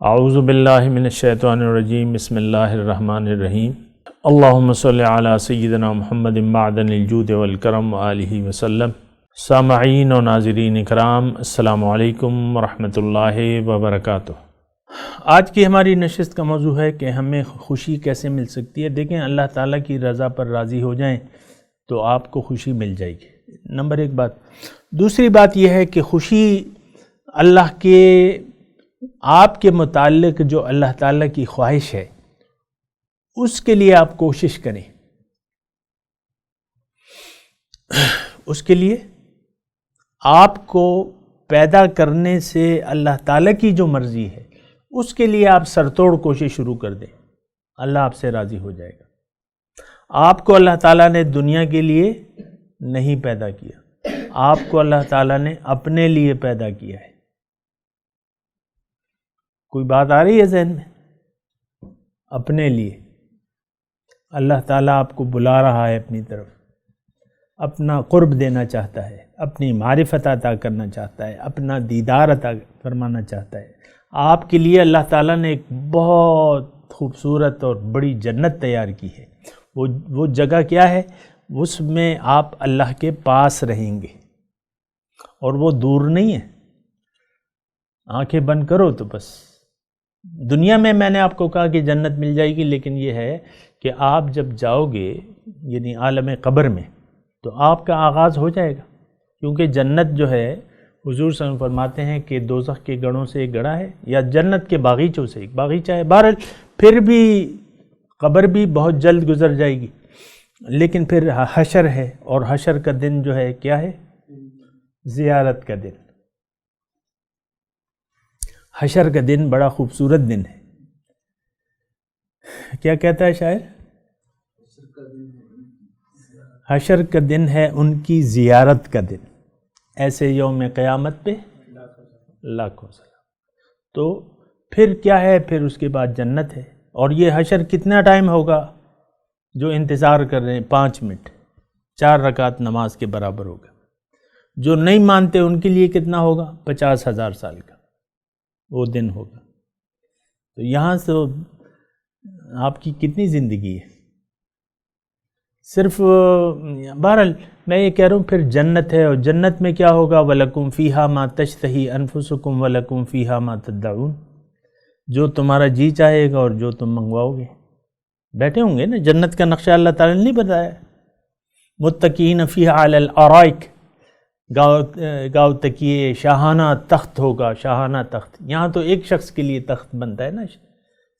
اعوذ باللہ من الشیطان الرجیم بسم اللہ الرحمن الرحیم اللہم صلی علی سیدنا محمد معدن الجود والکرم وآلہ وسلم۔ سامعین و ناظرین اکرام، السلام علیکم ورحمۃ اللہ وبرکاتہ۔ آج کی ہماری نشست کا موضوع ہے کہ ہمیں خوشی کیسے مل سکتی ہے۔ دیکھیں، اللہ تعالیٰ کی رضا پر راضی ہو جائیں تو آپ کو خوشی مل جائے گی، نمبر ایک بات۔ دوسری بات یہ ہے کہ خوشی اللہ کے آپ کے متعلق جو اللہ تعالیٰ کی خواہش ہے اس کے لیے آپ کوشش کریں، اس کے لیے آپ کو پیدا کرنے سے اللہ تعالیٰ کی جو مرضی ہے اس کے لیے آپ سر توڑ کوشش شروع کر دیں، اللہ آپ سے راضی ہو جائے گا۔ آپ کو اللہ تعالیٰ نے دنیا کے لیے نہیں پیدا کیا، آپ کو اللہ تعالیٰ نے اپنے لیے پیدا کیا ہے۔ کوئی بات آ رہی ہے ذہن میں؟ اپنے لیے اللہ تعالیٰ آپ کو بلا رہا ہے اپنی طرف، اپنا قرب دینا چاہتا ہے، اپنی معرفت عطا کرنا چاہتا ہے، اپنا دیدار عطا فرمانا چاہتا ہے۔ آپ کے لیے اللہ تعالیٰ نے ایک بہت خوبصورت اور بڑی جنت تیار کی ہے۔ وہ جگہ کیا ہے؟ اس میں آپ اللہ کے پاس رہیں گے، اور وہ دور نہیں ہے۔ آنکھیں بند کرو تو بس دنیا میں نے آپ کو کہا کہ جنت مل جائے گی، لیکن یہ ہے کہ آپ جب جاؤ گے یعنی عالم قبر میں تو آپ کا آغاز ہو جائے گا، کیونکہ جنت جو ہے حضور صلی اللہ علیہ وسلم فرماتے ہیں کہ دوزخ کے گڑھوں سے ایک گڑھا ہے، یا جنت کے باغیچوں سے ایک باغیچہ ہے۔ بہرحال پھر بھی قبر بھی بہت جلد گزر جائے گی، لیکن پھر حشر ہے، اور حشر کا دن جو ہے کیا ہے؟ زیارت کا دن۔ حشر کا دن بڑا خوبصورت دن ہے۔ کیا کہتا ہے شاعر؟ حشر کا دن ہے ان کی زیارت کا دن، ایسے یوم قیامت پہ لاکھوں سلام۔ تو پھر کیا ہے؟ پھر اس کے بعد جنت ہے۔ اور یہ حشر کتنا ٹائم ہوگا جو انتظار کر رہے ہیں؟ 5 منٹ، 4 رکعت نماز کے برابر ہوگا۔ جو نہیں مانتے ان کے لیے کتنا ہوگا؟ 50,000 سال کا وہ دن ہوگا۔ تو یہاں سے آپ کی کتنی زندگی ہے؟ صرف بہرحال میں یہ کہہ رہا ہوں پھر جنت ہے، اور جنت میں کیا ہوگا؟ وَلَكُمْ فِيهَا مَا تَشْتَهِي أَنفُسُكُمْ وَلَكُمْ فِيهَا مَا تَدَّعُونَ۔ جو تمہارا جی چاہے گا اور جو تم منگواؤ گے۔ بیٹھے ہوں گے نا، جنت کا نقشہ اللہ تعالیٰ نے نہیں بتایا؟ مُتَّكِئِينَ فِيهَا عَلَى الْأَرَائِكِ، گاؤ تکیے، شاہانہ تخت ہوگا، شاہانہ تخت۔ یہاں تو ایک شخص کے لیے تخت بنتا ہے نا،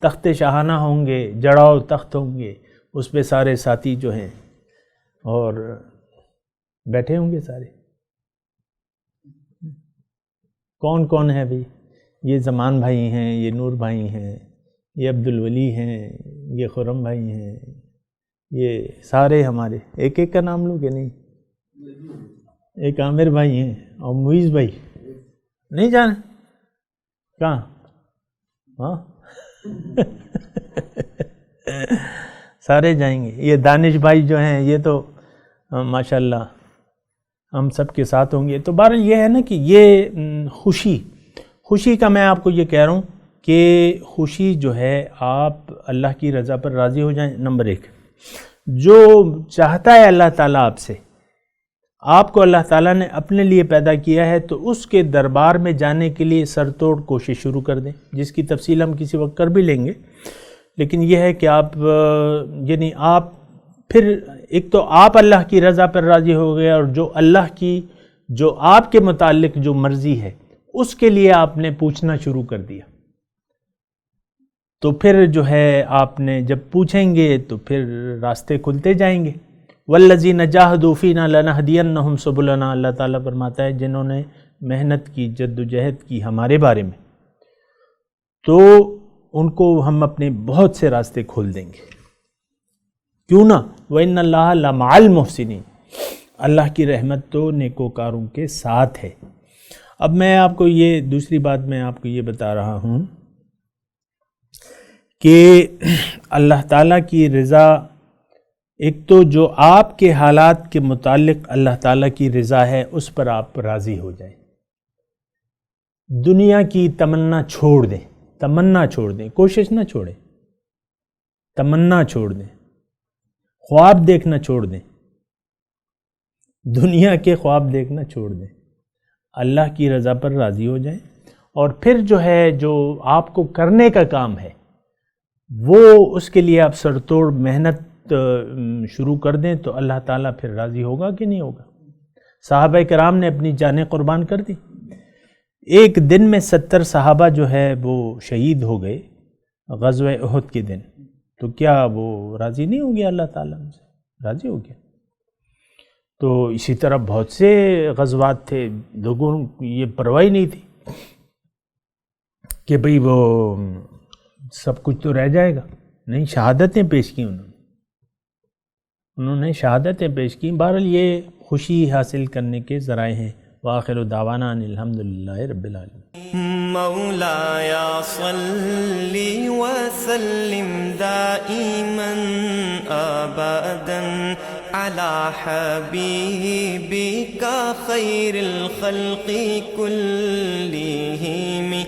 تخت شاہانہ ہوں گے، جڑاؤ تخت ہوں گے، اس پہ سارے ساتھی جو ہیں اور بیٹھے ہوں گے سارے۔ کون کون ہے بھئی؟ یہ زمان بھائی ہیں، یہ نور بھائی ہیں، یہ عبدالولی ہیں، یہ خرم بھائی ہیں، یہ سارے ہمارے۔ ایک ایک کا نام لوں کہ نہیں؟ ایک عامر بھائی ہیں، اور معیز بھائی نہیں جانا؟ کہاں؟ ہاں سارے جائیں گے۔ یہ دانش بھائی جو ہیں یہ تو ماشاءاللہ ہم سب کے ساتھ ہوں گے۔ تو بہرحال یہ ہے نا کہ یہ خوشی کا میں آپ کو یہ کہہ رہا ہوں کہ خوشی جو ہے آپ اللہ کی رضا پر راضی ہو جائیں، نمبر 1۔ جو چاہتا ہے اللہ تعالیٰ آپ سے، آپ کو اللہ تعالیٰ نے اپنے لیے پیدا کیا ہے، تو اس کے دربار میں جانے کے لیے سر توڑ کوشش شروع کر دیں، جس کی تفصیل ہم کسی وقت کر بھی لیں گے۔ لیکن یہ ہے کہ آپ یعنی آپ پھر ایک تو آپ اللہ کی رضا پر راضی ہو گئے، اور جو اللہ کی جو آپ کے متعلق جو مرضی ہے اس کے لیے آپ نے پوچھنا شروع کر دیا، تو پھر جو ہے آپ نے جب پوچھیں گے تو پھر راستے کھلتے جائیں گے۔ وَالَّذِينَ جَاهَدُوا فِينَا لَنَهْدِيَنَّهُمْ سُبُلَنَا، اللہ تعالیٰ فرماتا ہے جنہوں نے محنت کی، جد و جہد کی ہمارے بارے میں، تو ان کو ہم اپنے بہت سے راستے کھول دیں گے۔ کیوں نہ؟ وَإِنَّ اللَّهَ لَمَعَ الْمُحْسِنِينَ، اللہ کی رحمت تو نیکوکاروں کے ساتھ ہے۔ اب میں آپ کو یہ دوسری بات میں آپ کو یہ بتا رہا ہوں کہ اللہ تعالیٰ کی رضا، ایک تو جو آپ کے حالات کے متعلق اللہ تعالیٰ کی رضا ہے اس پر آپ راضی ہو جائیں، دنیا کی تمنا چھوڑ دیں۔ تمنا چھوڑ دیں، کوشش نہ چھوڑیں، تمنا چھوڑ دیں، خواب دیکھنا چھوڑ دیں، دنیا کے خواب دیکھنا چھوڑ دیں، اللہ کی رضا پر راضی ہو جائیں، اور پھر جو ہے جو آپ کو کرنے کا کام ہے وہ اس کے لیے آپ سر توڑ محنت شروع کر دیں تو اللہ تعالیٰ پھر راضی ہوگا کہ نہیں ہوگا۔ صحابہ کرام نے اپنی جانیں قربان کر دی، ایک دن میں 70 صحابہ جو ہے وہ شہید ہو گئے غزوہ احد کے دن، تو کیا وہ راضی نہیں ہو گیا؟ اللہ تعالیٰ ان سے راضی ہو گیا۔ تو اسی طرح بہت سے غزوات تھے، لوگوں یہ پرواہ ہی نہیں تھی کہ بھئی وہ سب کچھ تو رہ جائے گا، نہیں، شہادتیں پیش کی انہوں نے شہادتیں پیش کی۔ بہرحال یہ خوشی حاصل کرنے کے ذرائع ہیں۔ وآخر دعوانا ان الحمدللہ رب العالمین۔ مولاي صل وسلم دائما ابدا على حبيبك خير الخلق كلهم